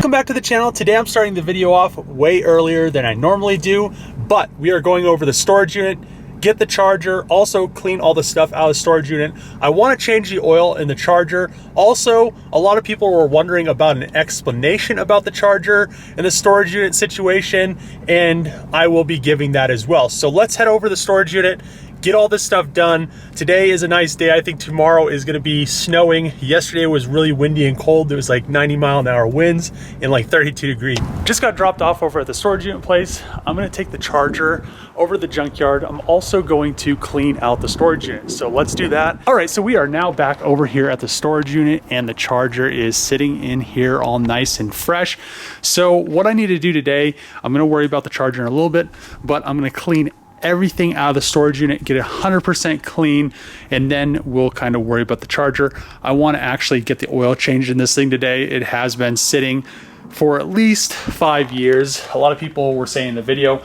Welcome back to the channel. Today I'm starting the video off way earlier than I normally do, but we are going over the storage unit, get the charger, also clean all the stuff out of the storage unit. I want to change the oil in the charger. Also, a lot of people were wondering about an explanation about the charger and the storage unit situation, and I will be giving that as well. So let's head over to the storage unit, get all this stuff done. Today is a nice day. I think tomorrow is gonna be snowing. Yesterday was really windy and cold. There was like 90-mile-an-hour winds and like 32 degrees. Just got dropped off over at the storage unit place. I'm gonna take the charger over to the junkyard. I'm also going to clean out the storage unit. So let's do that. All right, so we are now back over here at the storage unit and the charger is sitting in here all nice and fresh. So what I need to do today, I'm gonna worry about the charger in a little bit, but I'm gonna clean everything out of the storage unit, get it 100% clean, and then we'll kind of worry about the charger. I want to actually get the oil changed in this thing today. It has been sitting for at least 5 years. A lot of people were saying in the video,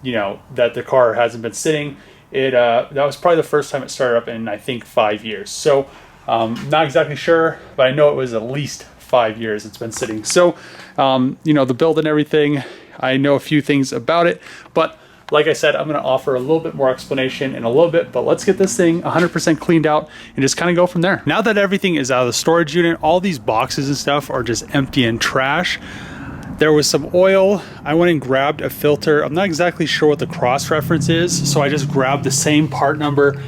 you know, that the car hasn't been sitting. That was probably the first time it started up in, I think, 5 years. So not exactly sure, but I know it was at least 5 years it's been sitting. So, you know, the build and everything, I know a few things about it, but like I said, I'm gonna offer a little bit more explanation in a little bit, but let's get this thing 100% cleaned out and just kind of go from there. Now that everything is out of the storage unit, all these boxes and stuff are just empty and trash. There was some oil. I went and grabbed a filter. I'm not exactly sure what the cross reference is, so I just grabbed the same part number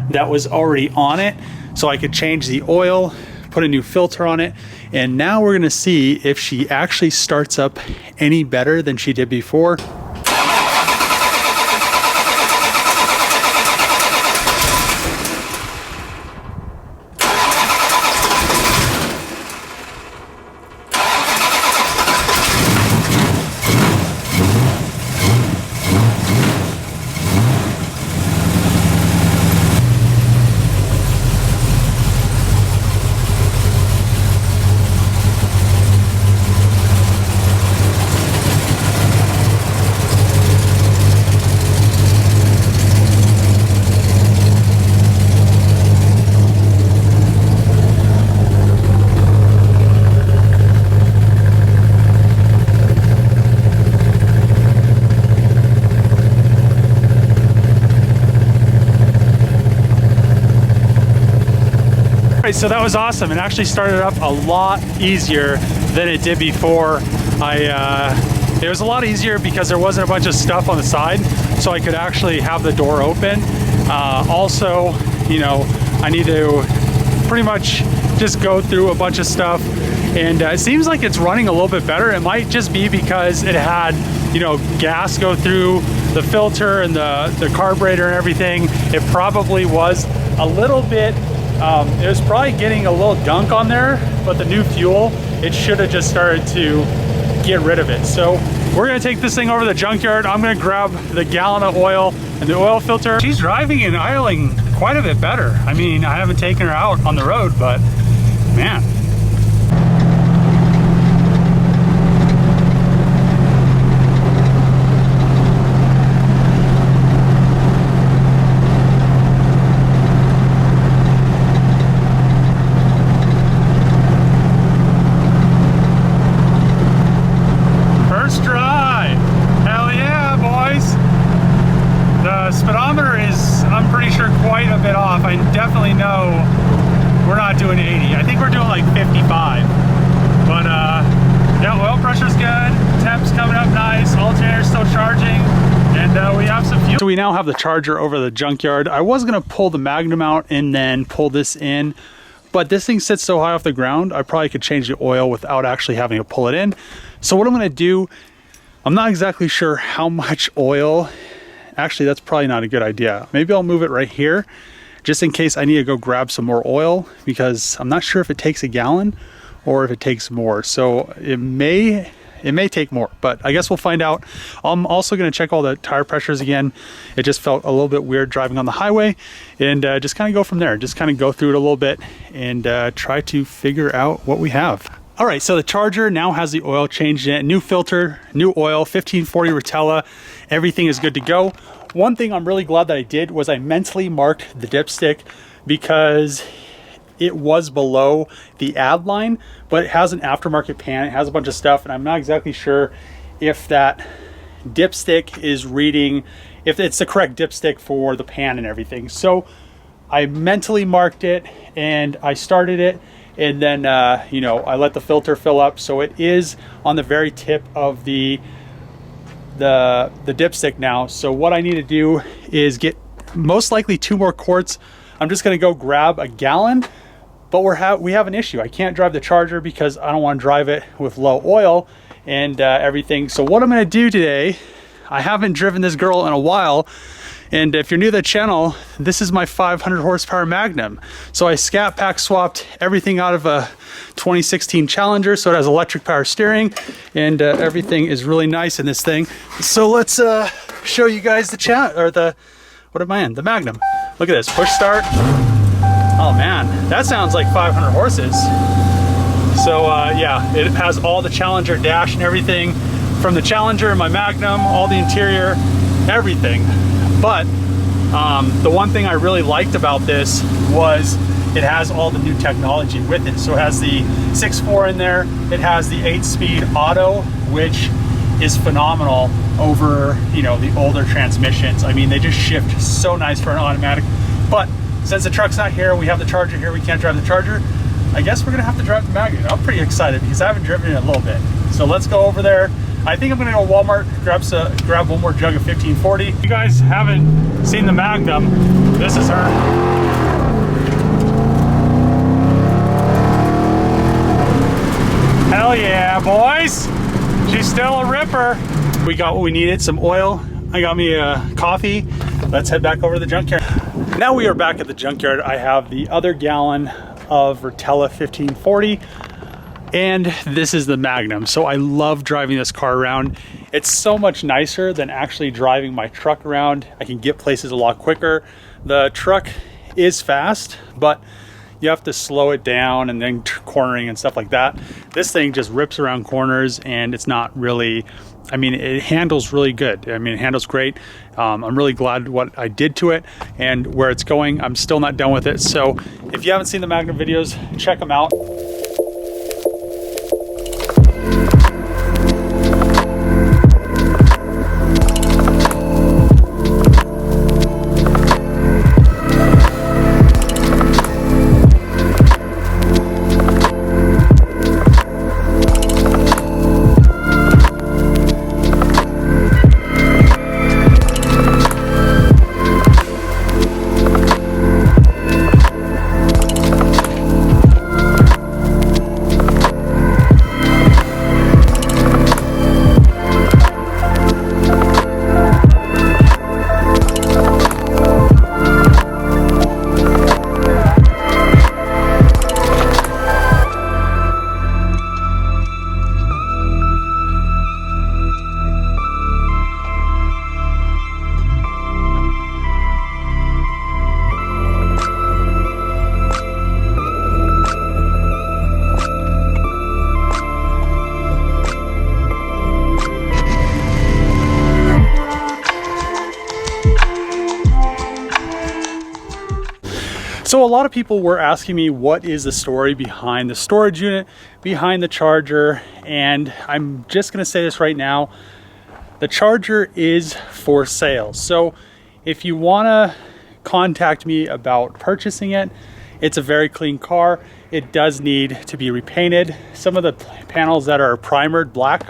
that was already on it so I could change the oil, put a new filter on it, and now we're gonna see if she actually starts up any better than she did before. So that was awesome. It actually started up a lot easier than it did before. It was a lot easier because there wasn't a bunch of stuff on the side, so I could actually have the door open. Also, you know, I need to pretty much just go through a bunch of stuff, and it seems like it's running a little bit better. It might just be because it had, you know, gas go through the filter and the carburetor and everything. It probably was a little bit it was probably getting a little gunk on there, but the new fuel, it should have just started to get rid of it. So we're gonna take this thing over to the junkyard. I'm gonna grab the gallon of oil and the oil filter. She's driving and idling quite a bit better. I mean, I haven't taken her out on the road, but man. Speedometer is, I'm pretty sure, quite a bit off. I definitely know we're not doing 80. I think we're doing like 55. But yeah, oil pressure's good. Temp's coming up nice. Alternator's still charging. And we have some fuel. So we now have the charger over the junkyard. I was gonna pull the Magnum out and then pull this in, but this thing sits so high off the ground, I probably could change the oil without actually having to pull it in. So what I'm gonna do, I'm not exactly sure how much oil. Actually, that's probably not a good idea. Maybe I'll move it right here just in case I need to go grab some more oil, because I'm not sure if it takes a gallon or if it takes more. So it may take more, but I guess we'll find out. I'm also going to check all the tire pressures again. It just felt a little bit weird driving on the highway, and just kind of go from there. Just kind of go through it a little bit and try to figure out what we have. All right, so the charger now has the oil changed in it, new filter, new oil, 1540 Rotella, everything is good to go. One thing I'm really glad that I did was I mentally marked the dipstick, because it was below the ad line, but it has an aftermarket pan. It has a bunch of stuff, and I'm not exactly sure if that dipstick is reading, if it's the correct dipstick for the pan and everything. So I mentally marked it and I started it, and then you know, I let the filter fill up, so it is on the very tip of the dipstick now. So what I need to do is get most likely 2 more quarts. I'm just gonna go grab a gallon, but we have an issue. I can't drive the Charger because I don't want to drive it with low oil and everything. So what I'm gonna do today, I haven't driven this girl in a while, and if you're new to the channel, this is my 500 horsepower Magnum. So I scat pack swapped everything out of a 2016 Challenger, so it has electric power steering, and everything is really nice in this thing. So let's show you guys the what am I in? The Magnum. Look at this, push start. Oh man, that sounds like 500 horses. So yeah, it has all the Challenger dash and everything from the Challenger, my Magnum, all the interior, everything. But the one thing I really liked about this was it has all the new technology with it. So it has the 6.4 in there. It has the 8-speed auto, which is phenomenal over, you know, the older transmissions. I mean, they just shift so nice for an automatic. But since the truck's not here, we have the Charger here, we can't drive the Charger, I guess we're gonna have to drive the Magnum. I'm pretty excited because I haven't driven it in a little bit. So let's go over there. I think I'm gonna go to Walmart, grab one more jug of 1540. If you guys haven't seen the Magnum, this is her. Hell yeah, boys. She's still a ripper. We got what we needed, some oil. I got me a coffee. Let's head back over to the junkyard. Now we are back at the junkyard. I have the other gallon of Rotella 1540. And this is the Magnum. So I love driving this car around. It's so much nicer than actually driving my truck around. I can get places a lot quicker. The truck is fast, but you have to slow it down and then cornering and stuff like that. This thing just rips around corners, and it's not really, I mean, it handles really good. I mean, it handles great. I'm really glad what I did to it and where it's going. I'm still not done with it. So if you haven't seen the Magnum videos, check them out. So a lot of people were asking me what is the story behind the storage unit, behind the Charger, and I'm just gonna say this right now, the Charger is for sale. So if you wanna contact me about purchasing it, it's a very clean car. It does need to be repainted. Some of the panels that are primered black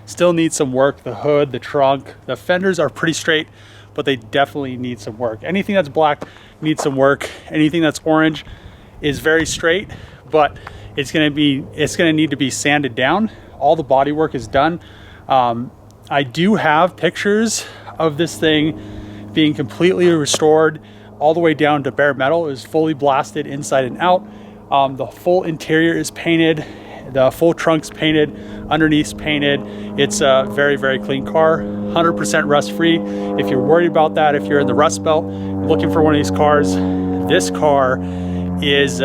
still need some work. The hood, the trunk, the fenders are pretty straight, but they definitely need some work. Anything that's black needs some work. Anything that's orange is very straight, but it's gonna need to be sanded down. All the body work is done. I do have pictures of this thing being completely restored all the way down to bare metal. It was fully blasted inside and out. The full interior is painted. The full trunk's painted, underneath's painted. It's a very, very clean car, 100% rust free. If you're worried about that, if you're in the Rust Belt looking for one of these cars, this car is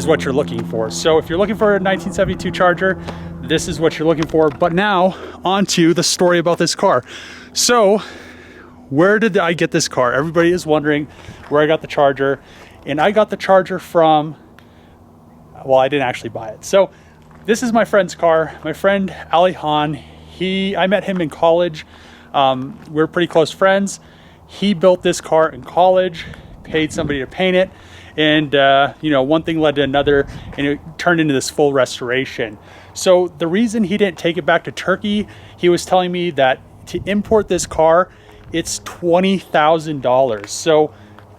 what you're looking for. So if you're looking for a 1972 Charger, this is what you're looking for. But now on to the story about this car. So where did I get this car? Everybody is wondering where I got the Charger. and I got the charger from, well, I didn't actually buy it. So this is my friend's car. My friend Alihan, I met him in college. We're pretty close friends. He built this car in college, paid somebody to paint it, and you know, one thing led to another, and it turned into this full restoration. So the reason he didn't take it back to Turkey, he was telling me that to import this car, it's $20,000. So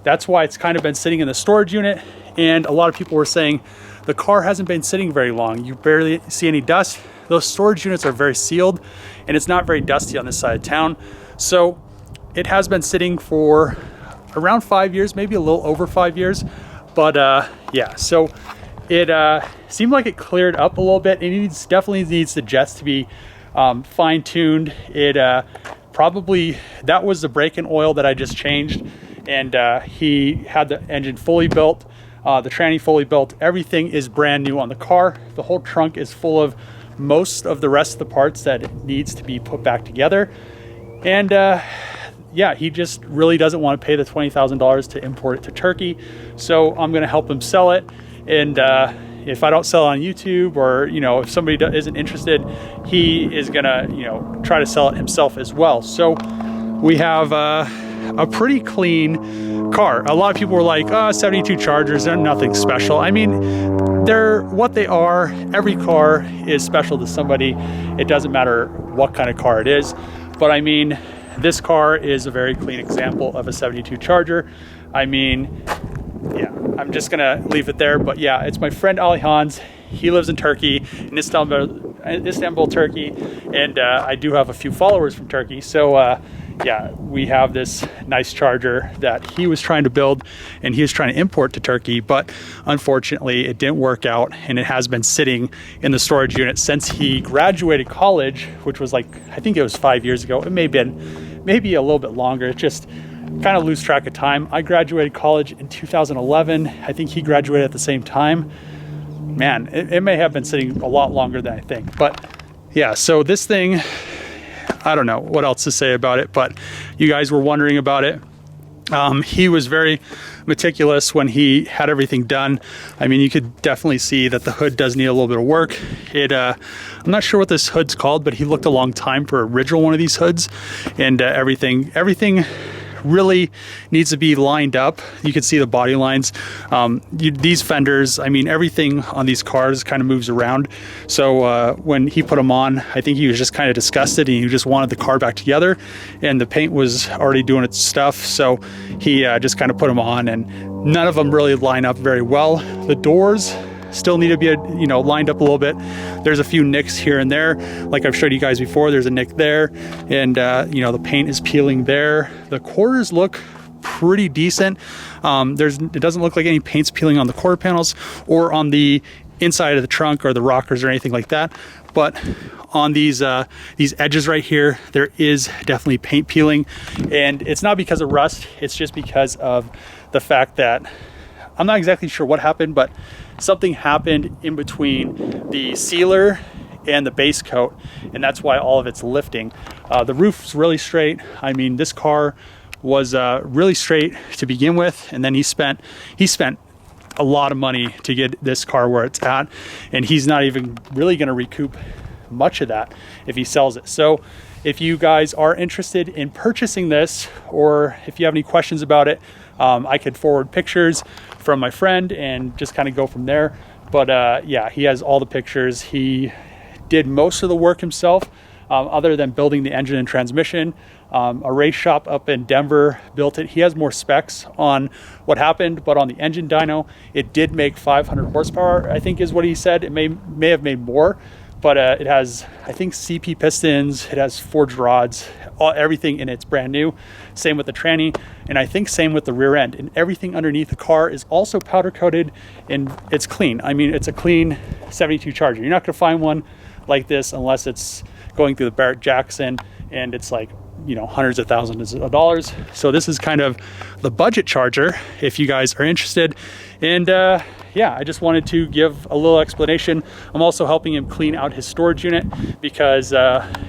that's why it's kind of been sitting in the storage unit. And a lot of people were saying the car hasn't been sitting very long. You barely see any dust. Those storage units are very sealed, and it's not very dusty on this side of town. So it has been sitting for around 5 years, maybe a little over 5 years. But yeah, so it seemed like it cleared up a little bit. It definitely needs the jets to be fine-tuned. It probably, that was the brake-in oil that I just changed, and he had the engine fully built, the tranny fully built. Everything is brand new on the car. The whole trunk is full of most of the rest of the parts that it needs to be put back together. And yeah, he just really doesn't want to pay the $20,000 to import it to Turkey. So I'm going to help him sell it. And if I don't sell it on YouTube, or, you know, if somebody isn't interested, he is going to, you know, try to sell it himself as well. So we have a pretty clean car. A lot of people were like, 72 Chargers, they're nothing special. I mean, they're what they are. Every car is special to somebody. It doesn't matter what kind of car it is. But I mean, this car is a very clean example of a 72 Charger. I mean, yeah, I'm just gonna leave it there. But yeah, it's my friend Alihan's. He lives in Turkey, in Istanbul, Turkey, and I do have a few followers from Turkey. So yeah, we have this nice charger that he was trying to build, and he was trying to import to Turkey, but unfortunately it didn't work out, and it has been sitting in the storage unit since he graduated college, which was like, I think it was 5 years ago. It may have been maybe a little bit longer. It's just kind of lose track of time. I graduated college in 2011. I think he graduated at the same time. Man, it may have been sitting a lot longer than I think. But yeah, so this thing, I don't know what else to say about it, but you guys were wondering about it. He was very meticulous when he had everything done. I mean, you could definitely see that the hood does need a little bit of work. I'm not sure what this hood's called, but he looked a long time for an original one of these hoods, and everything really needs to be lined up. You can see the body lines. These fenders, I mean, everything on these cars kind of moves around. So when he put them on, I think he was just kind of disgusted, and he just wanted the car back together, and the paint was already doing its stuff. So he just kind of put them on, and none of them really line up very well. The doors still need to be, you know, lined up a little bit. There's a few nicks here and there, like I've showed you guys before. There's a nick there, and you know, the paint is peeling there. The quarters look pretty decent. It doesn't look like any paint's peeling on the quarter panels or on the inside of the trunk or the rockers or anything like that. But on these edges right here, there is definitely paint peeling, and it's not because of rust. It's just because of the fact that I'm not exactly sure what happened, but something happened in between the sealer and the base coat, and that's why all of it's lifting. The roof's really straight. I mean, this car was really straight to begin with, and then he spent a lot of money to get this car where it's at, and he's not even really going to recoup much of that if he sells it. So if you guys are interested in purchasing this, or if you have any questions about it, I could forward pictures from my friend and just kind of go from there. But yeah, he has all the pictures. He did most of the work himself, other than building the engine and transmission. A race shop up in Denver built it. He has more specs on what happened, but on the engine dyno, it did make 500 horsepower, I think is what he said. It may have made more, but it has, I think, CP pistons. It has forged rods, everything in it's brand new. Same with the tranny, and I think same with the rear end. And everything underneath the car is also powder coated, and it's clean. I mean, it's a clean 72 Charger. You're not going to find one like this unless it's going through the Barrett-Jackson, and it's like, you know, hundreds of thousands of dollars. So this is kind of the budget Charger if you guys are interested. And yeah, I just wanted to give a little explanation. I'm also helping him clean out his storage unit because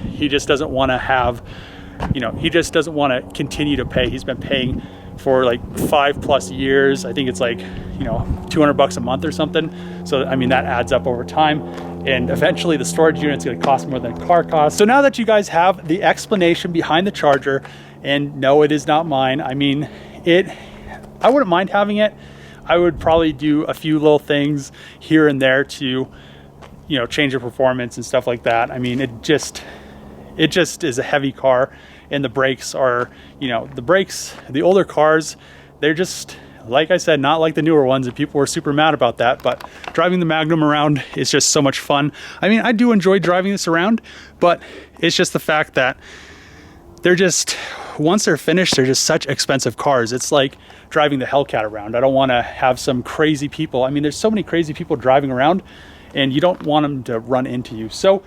he just doesn't want to have, you know, he just doesn't want to continue to pay. He's been paying for like 5+ years. I think it's like, you know, 200 bucks a month or something. So I mean, that adds up over time, and eventually the storage unit's gonna cost more than a car costs. So now that you guys have the explanation behind the charger, and no, it is not mine. I mean, I wouldn't mind having it. I would probably do a few little things here and there to, you know, change the performance and stuff like that. I mean, it just is a heavy car, and the brakes are, you know, the older cars, they're just, like I said, not like the newer ones, and people were super mad about that. But driving the Magnum around is just so much fun. I mean, I do enjoy driving this around, but it's just the fact that they're just, once they're finished, they're just such expensive cars. It's like driving the Hellcat around. I don't want to have some crazy people. I mean, there's so many crazy people driving around, and you don't want them to run into you. So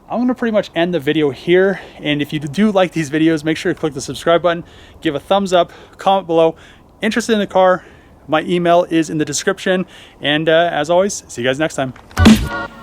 I'm going to pretty much end the video here. And if you do like these videos, make sure to click the subscribe button, give a thumbs up, comment below. Interested in the car, my email is in the description. And as always, see you guys next time.